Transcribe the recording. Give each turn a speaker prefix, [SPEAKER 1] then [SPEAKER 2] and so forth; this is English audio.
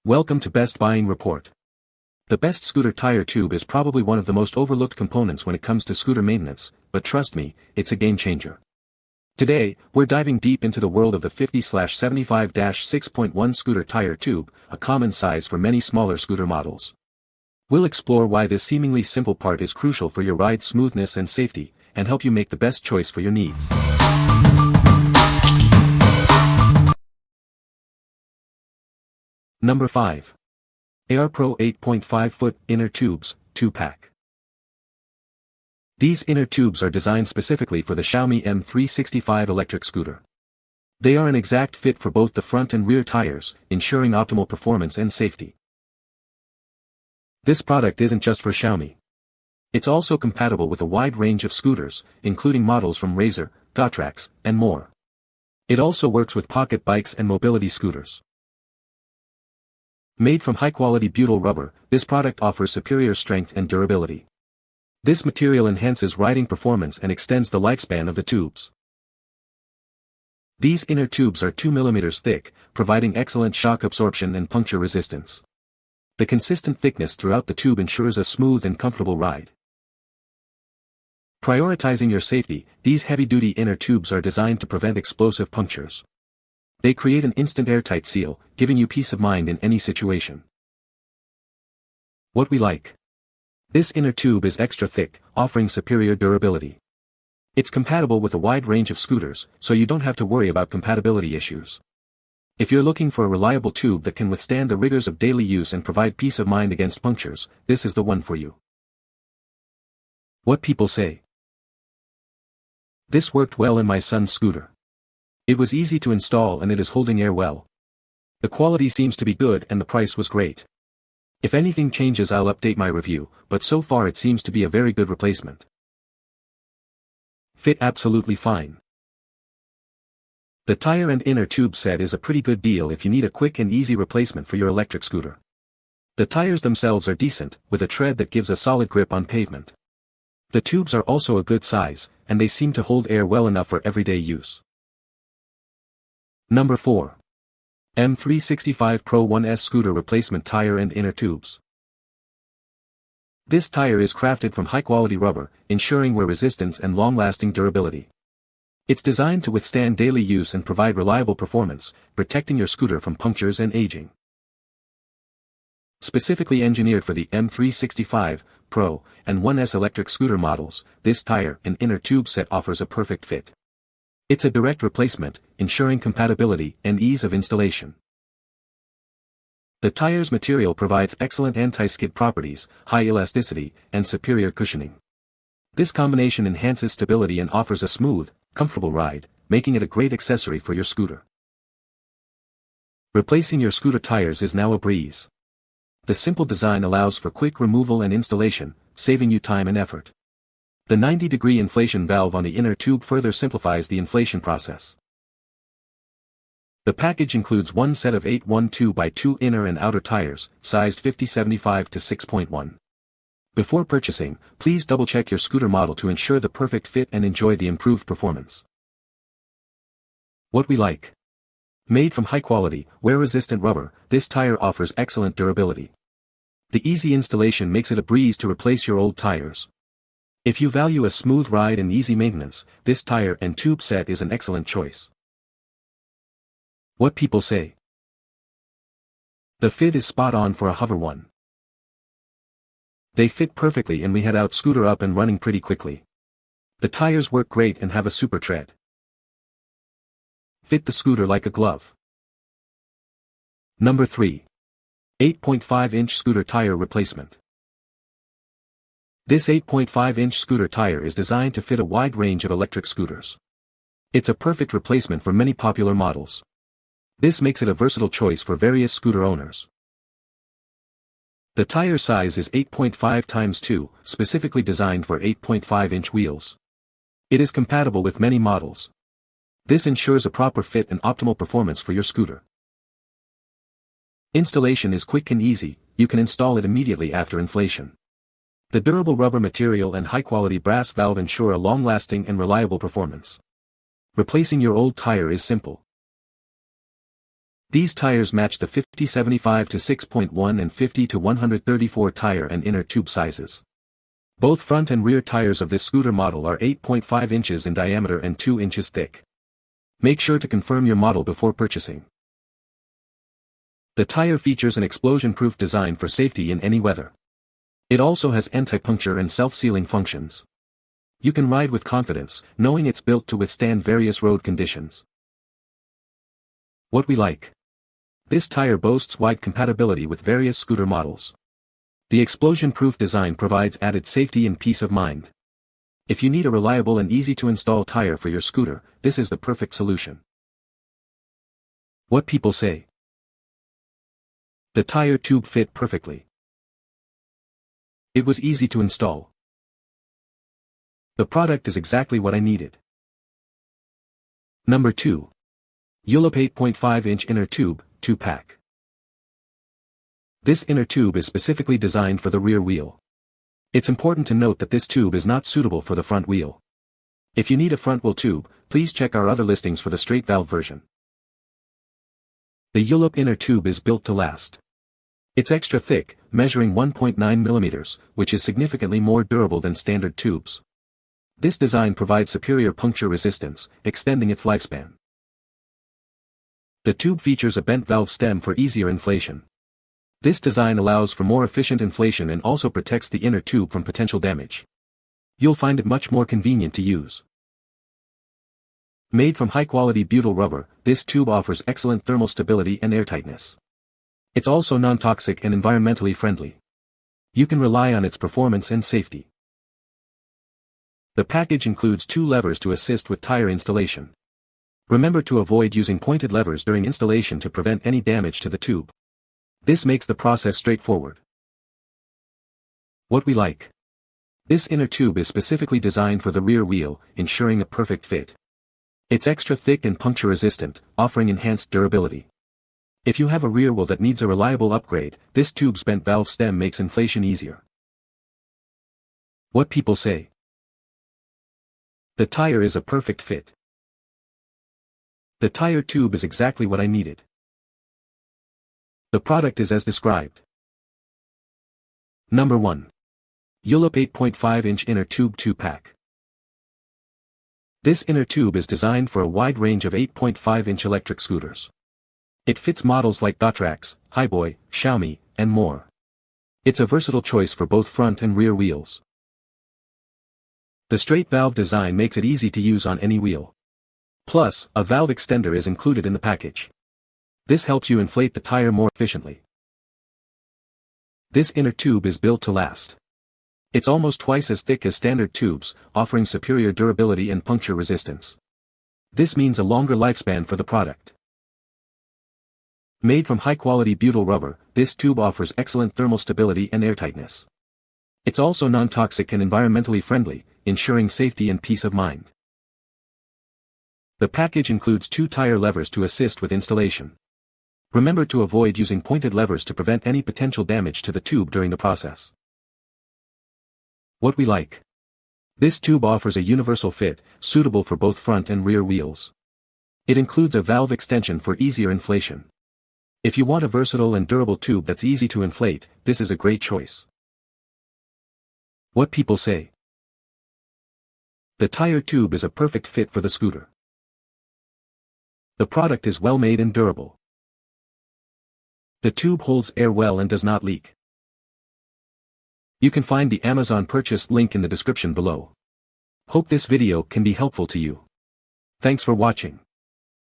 [SPEAKER 1] Welcome to Best Buying Report. The best scooter tire tube is probably one of the most overlooked components when it comes to scooter maintenance, but trust me, it's a game changer. Today, we're diving deep into the world of the 50/75-6.1 scooter tire tube, a common size for many smaller scooter models. We'll explore why this seemingly simple part is crucial for your ride smoothness and safety, and help you make the best choice for your needs. Number 5. AR Pro 8.5-foot Inner Tubes, 2-pack. These inner tubes are designed specifically for the Xiaomi M365 electric scooter. They are an exact fit for both the front and rear tires, ensuring optimal performance and safety. This product isn't just for Xiaomi. It's also compatible with a wide range of scooters, including models from Razer, Gotrax, and more. It also works with pocket bikes and mobility scooters. Made from high-quality butyl rubber, this product offers superior strength and durability. This material enhances riding performance and extends the lifespan of the tubes. These inner tubes are 2 mm thick, providing excellent shock absorption and puncture resistance. The consistent thickness throughout the tube ensures a smooth and comfortable ride. Prioritizing your safety, these heavy-duty inner tubes are designed to prevent explosive punctures. They create an instant airtight seal, giving you peace of mind in any situation. What we like. This inner tube is extra thick, offering superior durability. It's compatible with a wide range of scooters, so you don't have to worry about compatibility issues. If you're looking for a reliable tube that can withstand the rigors of daily use and provide peace of mind against punctures, this is the one for you. What people say. This worked well in my son's scooter. It was easy to install and it is holding air well. The quality seems to be good and the price was great. If anything changes I'll update my review, but so far it seems to be a very good replacement. Fit absolutely fine. The tire and inner tube set is a pretty good deal if you need a quick and easy replacement for your electric scooter. The tires themselves are decent, with a tread that gives a solid grip on pavement. The tubes are also a good size, and they seem to hold air well enough for everyday use. Number 4. M365 Pro 1S Scooter Replacement Tire and Inner Tubes. This tire is crafted from high-quality rubber, ensuring wear resistance and long-lasting durability. It's designed to withstand daily use and provide reliable performance, protecting your scooter from punctures and aging. Specifically engineered for the M365 Pro and 1S electric scooter models, this tire and inner tube set offers a perfect fit. It's a direct replacement, ensuring compatibility and ease of installation. The tire's material provides excellent anti-skid properties, high elasticity, and superior cushioning. This combination enhances stability and offers a smooth, comfortable ride, making it a great accessory for your scooter. Replacing your scooter tires is now a breeze. The simple design allows for quick removal and installation, saving you time and effort. The 90-degree inflation valve on the inner tube further simplifies the inflation process. The package includes one set of 8 1/2x2 inner and outer tires, sized 50/75-6.1. Before purchasing, please double-check your scooter model to ensure the perfect fit and enjoy the improved performance. What we like. Made from high-quality, wear-resistant rubber, this tire offers excellent durability. The easy installation makes it a breeze to replace your old tires. If you value a smooth ride and easy maintenance, this tire and tube set is an excellent choice. What people say. The fit is spot on for a hover one. They fit perfectly and we had our scooter up and running pretty quickly. The tires work great and have a super tread. Fit the scooter like a glove. Number 3. 8.5-inch scooter tire replacement. This 8.5-inch scooter tire is designed to fit a wide range of electric scooters. It's a perfect replacement for many popular models. This makes it a versatile choice for various scooter owners. The tire size is 8.5x2, specifically designed for 8.5-inch wheels. It is compatible with many models. This ensures a proper fit and optimal performance for your scooter. Installation is quick and easy, you can install it immediately after inflation. The durable rubber material and high-quality brass valve ensure a long-lasting and reliable performance. Replacing your old tire is simple. These tires match the 50-75 to 6.1 and 50 to 134 tire and inner tube sizes. Both front and rear tires of this scooter model are 8.5 inches in diameter and 2 inches thick. Make sure to confirm your model before purchasing. The tire features an explosion-proof design for safety in any weather. It also has anti-puncture and self-sealing functions. You can ride with confidence, knowing it's built to withstand various road conditions. What we like. This tire boasts wide compatibility with various scooter models. The explosion-proof design provides added safety and peace of mind. If you need a reliable and easy-to-install tire for your scooter, this is the perfect solution. What people say. The tire tube fit perfectly. It was easy to install. The product is exactly what I needed. Number 2. ULIP 8.5-inch inner tube, 2-pack. This inner tube is specifically designed for the rear wheel. It's important to note that this tube is not suitable for the front wheel. If you need a front wheel tube, please check our other listings for the straight valve version. The ULIP inner tube is built to last. It's extra thick, measuring 1.9 mm, which is significantly more durable than standard tubes. This design provides superior puncture resistance, extending its lifespan. The tube features a bent valve stem for easier inflation. This design allows for more efficient inflation and also protects the inner tube from potential damage. You'll find it much more convenient to use. Made from high-quality butyl rubber, this tube offers excellent thermal stability and airtightness. It's also non-toxic and environmentally friendly. You can rely on its performance and safety. The package includes 2 levers to assist with tire installation. Remember to avoid using pointed levers during installation to prevent any damage to the tube. This makes the process straightforward. What we like. This inner tube is specifically designed for the rear wheel, ensuring a perfect fit. It's extra thick and puncture resistant, offering enhanced durability. If you have a rear wheel that needs a reliable upgrade, this tube's bent valve stem makes inflation easier. What people say. The tire is a perfect fit. The tire tube is exactly what I needed. The product is as described. Number 1. ULIP 8.5-inch inner tube 2-pack. This inner tube is designed for a wide range of 8.5-inch electric scooters. It fits models like Dotrax, Highboy, Xiaomi, and more. It's a versatile choice for both front and rear wheels. The straight valve design makes it easy to use on any wheel. Plus, a valve extender is included in the package. This helps you inflate the tire more efficiently. This inner tube is built to last. It's almost twice as thick as standard tubes, offering superior durability and puncture resistance. This means a longer lifespan for the product. Made from high-quality butyl rubber, this tube offers excellent thermal stability and airtightness. It's also non-toxic and environmentally friendly, ensuring safety and peace of mind. The package includes 2 tire levers to assist with installation. Remember to avoid using pointed levers to prevent any potential damage to the tube during the process. What we like. This tube offers a universal fit, suitable for both front and rear wheels. It includes a valve extension for easier inflation. If you want a versatile and durable tube that's easy to inflate, this is a great choice. What people say. The tire tube is a perfect fit for the scooter. The product is well made and durable. The tube holds air well and does not leak. You can find the Amazon purchase link in the description below. Hope this video can be helpful to you. Thanks for watching.